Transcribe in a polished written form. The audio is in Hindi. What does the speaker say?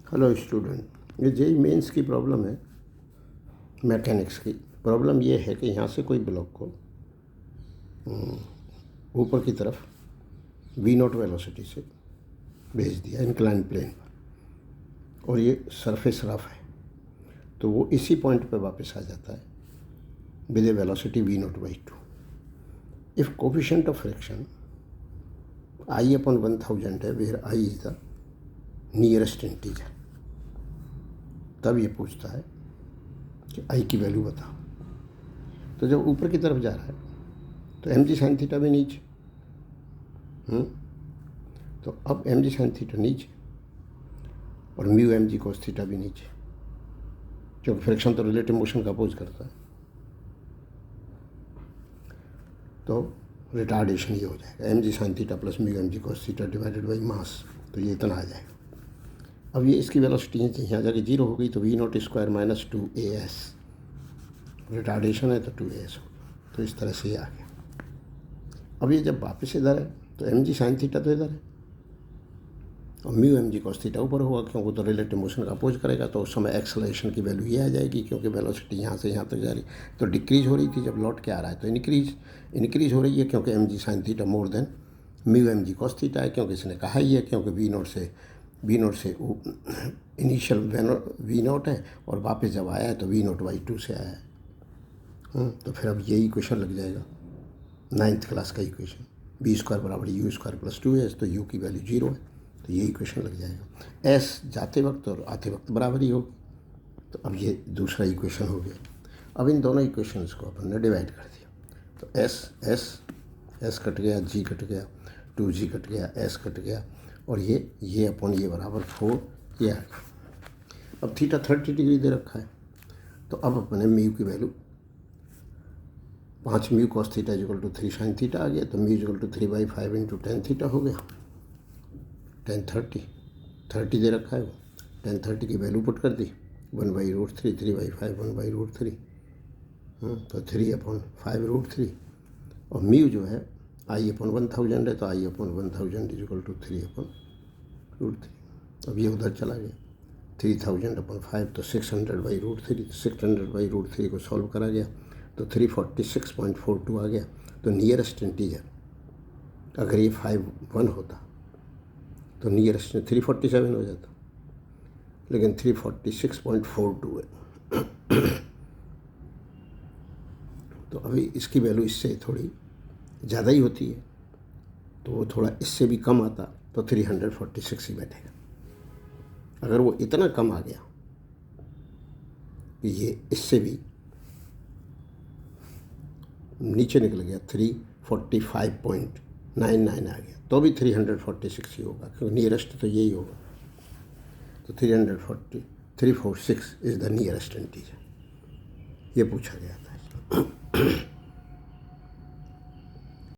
हेलो स्टूडेंट, ये जेई मेंस की प्रॉब्लम है। मैकेनिक्स की प्रॉब्लम ये है कि यहाँ से कोई ब्लॉक को ऊपर की तरफ वी नॉट वेलोसिटी से भेज दिया इंक्लाइन प्लेन पर, और ये सरफेस रफ है, तो वो इसी पॉइंट पर वापस आ जाता है with a velocity v naught by 2। If coefficient of friction I upon 1000 है, where I is the nearest integer, तब ये पूछता है कि आई की वैल्यू बताओ। तो जब ऊपर की तरफ जा रहा है तो एम जी साइन थीटा भी नीचे, तो अब एम जी साइन थीटा नीचे और mu m g cos theta भी नीचे, क्योंकि फ्रिक्शन तो रिलेटिव मोशन का अपोज करता है। तो रिटार्डेशन ये हो जाएगा m g sine theta plus mu m g cos theta divided by mass, तो ये इतना आ जाएगा। अब ये इसकी वेलोसिटी यहाँ जाके जीरो हो गई, तो v naught square minus 2as, retardation है तो 2as होगा। तो इस तरह से ये आ गया। अब ये जब वापस इधर है तो एम जी साइन थीटा तो इधर है और mu m g cos theta ऊपर होगा, क्योंकि तो रिलेटिव मोशन का अपोज करेगा। तो उस समय एक्सेलरेशन की वैल्यू ये आ जाएगी, क्योंकि वेलोसिटी यहाँ से यहाँ तक जा रही, तो डिक्रीज हो रही थी, जब लौट के आ रहा है तो इनक्रीज हो रही है, क्योंकि m g sine theta more than mu m g cos theta है, क्योंकि इसने कहा ही है, क्योंकि वी नोट से इनिशियल वी नोट है और वापस जब आया है तो वी नोट बाई 2 से आया है। तो फिर अब यही इक्वेशन लग जाएगा 9th क्लास का इक्वेशन, बी स्क्वायर बराबर यू स्क्वायर प्लस 2s, तो यू की वैल्यू 0 है, तो ये इक्वेशन लग जाएगा। एस जाते वक्त और आते वक्त बराबर ही होगी, तो अब ये दूसरा इक्वेशन हो गया। अब इन दोनों इक्वेशंस को अपन ने डिवाइड कर दिया, तो एस कट गया, जी कट गया, 2g कट गया, एस कट गया, और ये अपॉन ये बराबर 4 ये आ गया। अब थीटा 30 डिग्री दे रखा है, तो अब अपने म्यू की value 5 mu cos theta equal to 3 sine theta आ गया, तो mu equal to 3/5 into tan theta हो गया। 10 30 दे रखा है, वो 10 30 की वैल्यू पुट कर दी, 1/√3, 3/5 1/√3, तो 3/5√3, और म्यू जो है आई अपॉन 1000 है, तो आई अपॉन 1000 इक्वल टू 3/√3। अब ये उधर चला गया, 3000/5 तो 600/√3, 600/√3 को सॉल्व करा गया तो 346.42 आ गया। तो नियरेस्ट इंटीजर अगर ये 51 होता तो नियरेस्ट 347 हो जाता, लेकिन 346.42 है। तो अभी इसकी वैल्यू इससे थोड़ी ज़्यादा ही होती है, तो वो थोड़ा इससे भी कम आता तो 346 ही बैठेगा। अगर वो इतना कम आ गया कि ये इससे भी नीचे निकल गया, 345.99 आ गया, तो भी 346 ही होगा, क्योंकि नियरेस्ट तो यही होगा। तो 346 इज़ द नियरेस्ट इंटीजर, ये पूछा गया था।